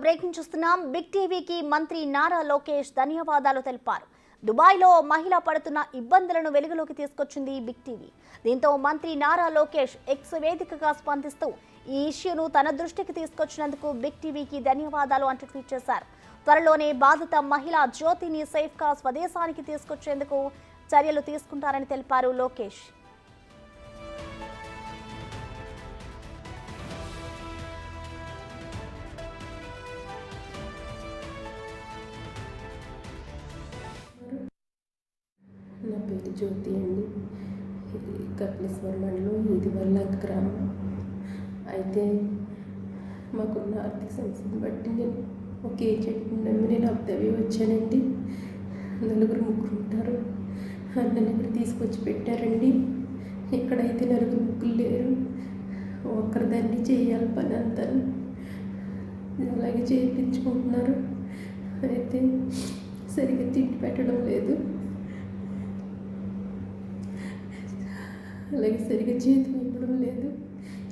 Breaking చూస్తున్నాం. Big టీవీకి మంత్రి నారా లోకేష్ ధన్యవాదాలు తెలిపారు. దుబాయ్లో మహిళ పడుతున్న ఇబ్బందులను వెలుగులోకి తీసుకొచ్చింది బిగ్ టీవీ. దీంతో మంత్రి నారా లోకేష్ ఎక్స్ వేదికగా స్పందిస్తూ ఈ ఇష్యూను తన దృష్టికి తీసుకొచ్చినందుకు బిగ్ టీవీకి ధన్యవాదాలు అంటూ ట్వీట్ చేశారు. త్వరలోనే బాధిత మహిళ జ్యోతిని సేఫ్గా స్వదేశానికి తీసుకొచ్చేందుకు చర్యలు తీసుకుంటారని తెలిపారు లోకేష్. నా పేరు జ్యోతి అండి. ఇది కపిలేశ్వర మండలం ఈదివల్ల గ్రామం. అయితే మాకున్న ఆర్థిక సమస్యను బట్టి నేను ఒక ఏజెంట్ నమ్మి నేను అబ్దవి వచ్చానండి. ముగ్గురు ఉంటారు. నన్ను ఇక్కడ తీసుకొచ్చి పెట్టారండి. ఇక్కడైతే ముగ్గురు లేరు. ఒక్కరిదాన్ని చేయాలి పని అంతా, అలాగే చేయించుకుంటున్నారు. అయితే సరిగ్గా తిండి పెట్టడం లేదు, అలాగే సరిగ్గా చేతి ఇవ్వడం లేదు,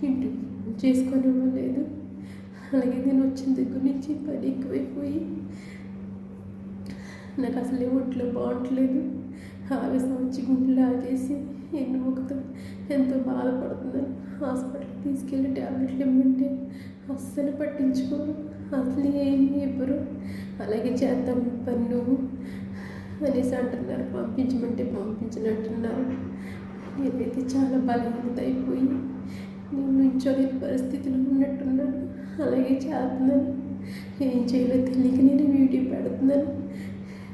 ఇంటి చేసుకొని ఇవ్వడం లేదు. అలాగే నేను వచ్చిన దగ్గర నుంచి పని ఎక్కువైపోయి నాకు అసలు ఒంట్లో బాగుంటలేదు. ఆవేశం వచ్చి గుండెలు ఆగేసి ఎన్నుముకతో ఎంతో బాధపడుతున్నాను. హాస్పిటల్కి తీసుకెళ్ళి ట్యాబ్లెట్లు ఇవ్వమంటే అస్సలు పట్టించుకోరు, అసలు ఏమి ఇవ్వరు. అలాగే చేద్దాం పని నువ్వు అనేసి అంటున్నారు, పంపించమంటే పంపించనంటున్నారు. నేనైతే చాలా బలహీనత అయిపోయి నేను నుంచోలేని పరిస్థితిలో ఉన్నట్టున్నాను. అలాగే చేస్తున్నాను, ఏం చేయాలో తెలియక నేను వీడియో పెడుతున్నాను.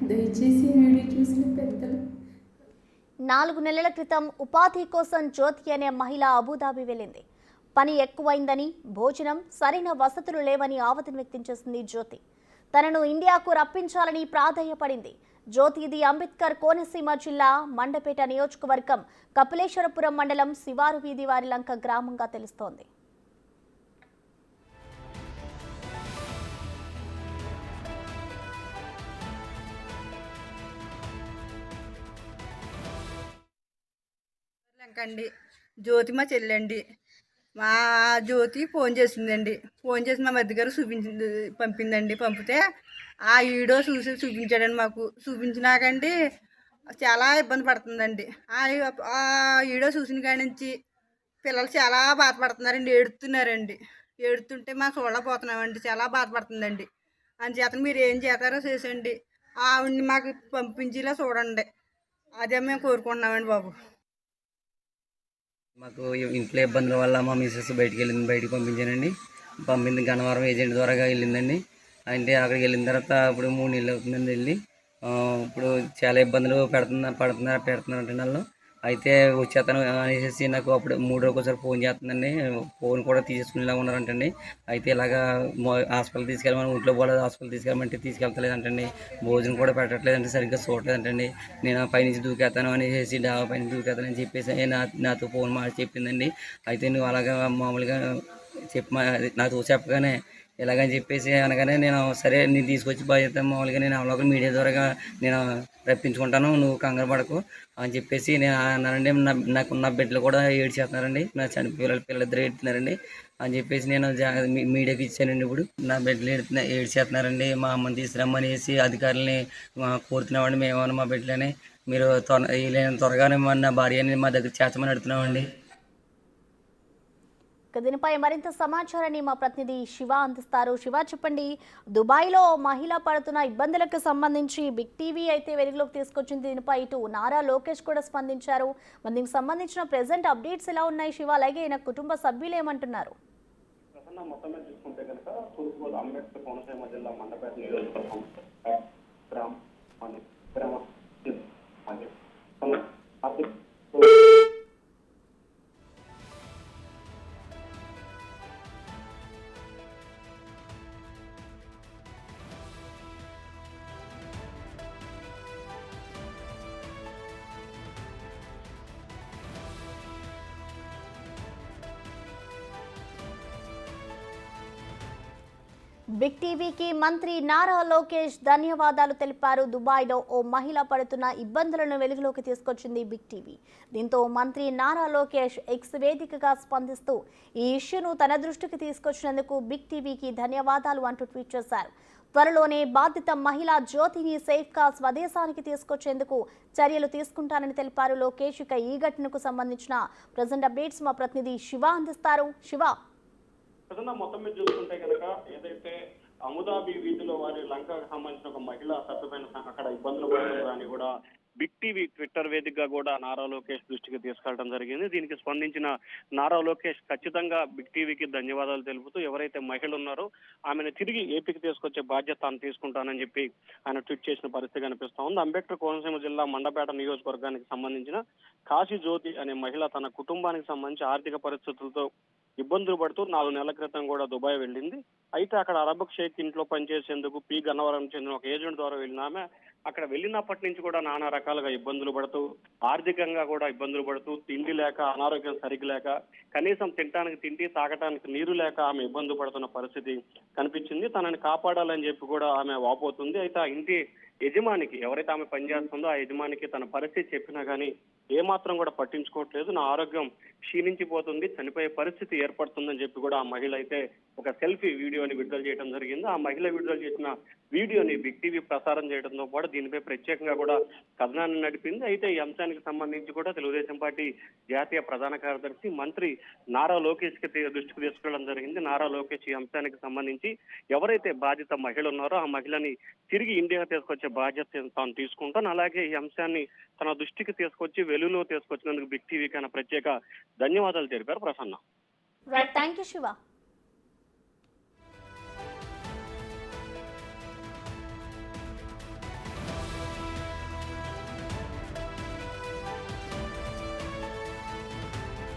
దయచేసి వీడియో చూసిన పెద్దలు. 4 నెలల క్రితం ఉపాధి కోసం జ్యోతి అనే మహిళ అబుదాబి వెళ్ళింది. పని ఎక్కువైందని, భోజనం, సరైన వసతులు లేవని ఆవేదన వ్యక్తం చేసింది జ్యోతి. తనను ఇండియాకు రప్పించాలని ప్రాధేయపడింది. జ్యోతిది అంబేద్కర్ కోనసీమ జిల్లా మండపేట నియోజకవర్గం కపిలేశ్వరపురం మండలం శివారు వీధి వారిలంక గ్రామంగా తెలుస్తోంది. అండి జ్యోతి మా చెల్లండి. మా జ్యోతి ఫోన్ చేసిందండి. ఫోన్ చేసి మా మధ్య గారు పంపిందండి. పంపితే ఆ వీడియో చూపించాడండి. మాకు చూపించినాకండి చాలా ఇబ్బంది పడుతుందండి. ఆ వీడియో చూసిన కాడి నుంచి పిల్లలు చాలా బాధపడుతున్నారండి, ఏడుతున్నారండి. ఏడుతుంటే మాకు చూడలేకపోతున్నామండి, చాలా బాధపడుతుందండి. అందుచేత మీరు ఏం చేస్తారో చేసండి, ఆవిడ్ని మాకు పంపించేలా చూడండి, అదే మేము కోరుకుంటున్నామండి బాబు. మాకు ఇంట్లో ఇబ్బందుల వల్ల మా మిస్సెస్ బయటికి పంపించానండి. పంపింది గన్నవరం ఏజెంట్ ద్వారా వెళ్ళిందండి. అంటే అక్కడికి వెళ్ళిన తర్వాత ఇప్పుడు 3 నెలలు అవుతుందండి వెళ్ళి. ఇప్పుడు చాలా ఇబ్బందులు పెడుతున్నారంటే వాళ్ళు. అయితే వచ్చేతను అనేసి నాకు అప్పుడు 3 రోజులకు ఒకసారి ఫోన్ చేస్తుందండి. ఫోన్ కూడా తీసేసుకునేలా ఉన్నారంటండి. అయితే ఇలాగా హాస్పిటల్ తీసుకెళ్ళమని, ఒంట్లో పోలేదు హాస్పిటల్ తీసుకెళ్ళమంటే తీసుకెళ్తలేదంటండి. భోజనం కూడా పెట్టట్లేదంటే, సరిగ్గా చూడలేదంటండి. నేను పైనుంచి దూకేస్తాను అనేసి డాబా పైన దూకేస్తానని చెప్పేసి నాతో ఫోన్ మాట చెప్పిందండి. అయితే నువ్వు అలాగా మామూలుగా నాతో చెప్పగానే ఇలాగని చెప్పేసి అనగానే నేను సరే నేను తీసుకొచ్చి బాధ్యత మామూలుగా నేను అవలోకలు మీడియా ద్వారా నేను రప్పించుకుంటాను, నువ్వు కంగారు పడకు అని చెప్పేసి నేను అన్నానండి. నాకున్న బిడ్డలు కూడా ఏడ్చేస్తున్నారండి, నా పిల్లలిద్దరు ఏడుతున్నారండి అని చెప్పేసి నేను మీడియాకి ఇచ్చానండి. ఇప్పుడు నా బిడ్డలు ఏడ్చేస్తున్నారండి. మా అమ్మని తీసుకురమ్మనేసి అధికారులని కోరుతున్నామండి. మేమన్నా మా బిడ్డలని మీరు త్వరగానే నా భార్యని మా దగ్గర చేర్చమని అడుగుతున్నామండి. దీనిపై మరింత సమాచారాన్ని మా ప్రతినిధి శివ అందిస్తారు. శివ, చెప్పండి, దుబాయ్లో మహిళ పడుతున్న ఇబ్బందులకు సంబంధించి బిగ్ టీవీ అయితే వెలుగులోకి తీసుకొచ్చింది. దీనిపై ఇటు నారా లోకేష్ కూడా స్పందించారు. మరి దీనికి సంబంధించిన ప్రెసెంట్ అప్డేట్స్ ఎలా ఉన్నాయి శివ? అలాగే ఈయన కుటుంబ సభ్యులు ఏమంటున్నారు? మొత్తం మీద చూసుకుంటే కనుక తూర్పు అంబేద్కర్ కోనసీమ జిల్లా మండపేట నియోజకవర్గం బిగ్ టీవీకి మంత్రి నారా లోకేష్ ధన్యవాదాలు తెలిపారు. దుబాయ్లో ఓ మహిళ పడుతున్న ఇబ్బందులను వెలుగులోకి తీసుకొచ్చింది బిగ్ టీవీ. దీంతో మంత్రి నారా లోకేష్ ఎక్స్ వేదికగా స్పందిస్తూ ఈ ఇష్యూను తన దృష్టికి తీసుకొచ్చినందుకు బిగ్ టీవీకి ధన్యవాదాలు అంటూ ట్వీట్ చేశారు. త్వరలోనే బాధిత మహిళ జ్యోతిని సేఫ్గా స్వదేశానికి తీసుకొచ్చేందుకు చర్యలు తీసుకుంటానని తెలిపారు లోకేష్. ఇక ఈ ఘటనకు సంబంధించిన ప్రజెంట్ అప్డేట్స్ మా ప్రతినిధి శివ అందిస్తారు. శివ, ప్రజెంట్ మొత్తం మీద చూసుకుంటే కనుక ఏదైతే అబుదాబి వీధిలో వారి లంకకు సంబంధించిన ఒక మహిళ తప్పిపోయిన అక్కడ ఇబ్బందులు పడుతుంది అని కూడా బిగ్ టీవీ ట్విట్టర్ వేదికగా కూడా నారా లోకేష్ దృష్టికి తీసుకెళ్లడం జరిగింది. దీనికి స్పందించిన నారా లోకేష్ ఖచ్చితంగా బిగ్ టీవీకి ధన్యవాదాలు తెలుపుతూ ఎవరైతే మహిళలు ఉన్నారో ఆమెను తిరిగి ఏపీకి తీసుకొచ్చే బాధ్యత తాను తీసుకుంటానని చెప్పి ఆయన ట్వీట్ చేసిన పరిస్థితి కనిపిస్తా ఉంది. అంబేద్కర్ కోనసీమ జిల్లా మండపేట నియోజకవర్గానికి సంబంధించిన కాశీ జ్యోతి అనే మహిళ తన కుటుంబానికి సంబంధించి ఆర్థిక పరిస్థితులతో ఇబ్బందులు పడుతూ 4 నెలల క్రితం కూడా దుబాయ్ వెళ్ళింది. అయితే అక్కడ అరబక్ షేక్ ఇంట్లో పనిచేసేందుకు పి గన్నవరం చెందిన ఒక ఏజెంట్ ద్వారా వెళ్ళిన ఆమె అక్కడ వెళ్ళినప్పటి నుంచి కూడా నానా రకాలుగా ఇబ్బందులు పడుతూ ఆర్థికంగా కూడా ఇబ్బందులు పడుతూ తిండి లేక అనారోగ్యం సరిగ్గా లేక కనీసం తినడానికి తిండి తాగటానికి నీరు లేక ఆమె ఇబ్బంది పడుతున్న పరిస్థితి కనిపించింది. తనని కాపాడాలని చెప్పి కూడా ఆమె వాపోతుంది. అయితే ఆ ఇంటి యజమానికి ఎవరైతే ఆమె పనిచేస్తుందో ఆ యజమానికి తన పరిస్థితి చెప్పినా కానీ ఏమాత్రం కూడా పట్టించుకోవట్లేదు. నా ఆరోగ్యం క్షీణించిపోతుంది, చనిపోయే పరిస్థితి ఏర్పడుతుందని చెప్పి కూడా ఆ మహిళ అయితే ఒక సెల్ఫీ వీడియోని విడుదల చేయడం జరిగింది. ఆ మహిళ విడుదల చేసిన వీడియోని బిగ్ టీవీ ప్రసారం చేయడంతో పాటు దీనిపై ప్రత్యేకంగా కూడా కథనాన్ని నడిపింది. అయితే ఈ అంశానికి సంబంధించి కూడా తెలుగుదేశం పార్టీ జాతీయ ప్రధాన కార్యదర్శి మంత్రి నారా లోకేష్ కి దృష్టికి తీసుకెళ్లడం జరిగింది. నారా లోకేష్ ఈ అంశానికి సంబంధించి ఎవరైతే బాధిత మహిళ ఉన్నారో ఆ మహిళని తిరిగి ఇండియా తీసుకొచ్చే బాధ్యత తాను తీసుకుంటాను, అలాగే ఈ అంశాన్ని తన దృష్టికి తీసుకొచ్చి వెలుగులో తీసుకొచ్చినందుకు బిగ్ టీవీకి ఆయన ప్రత్యేక ధన్యవాదాలు తెలిపారు. Prasanna. Right, thank you Shiva.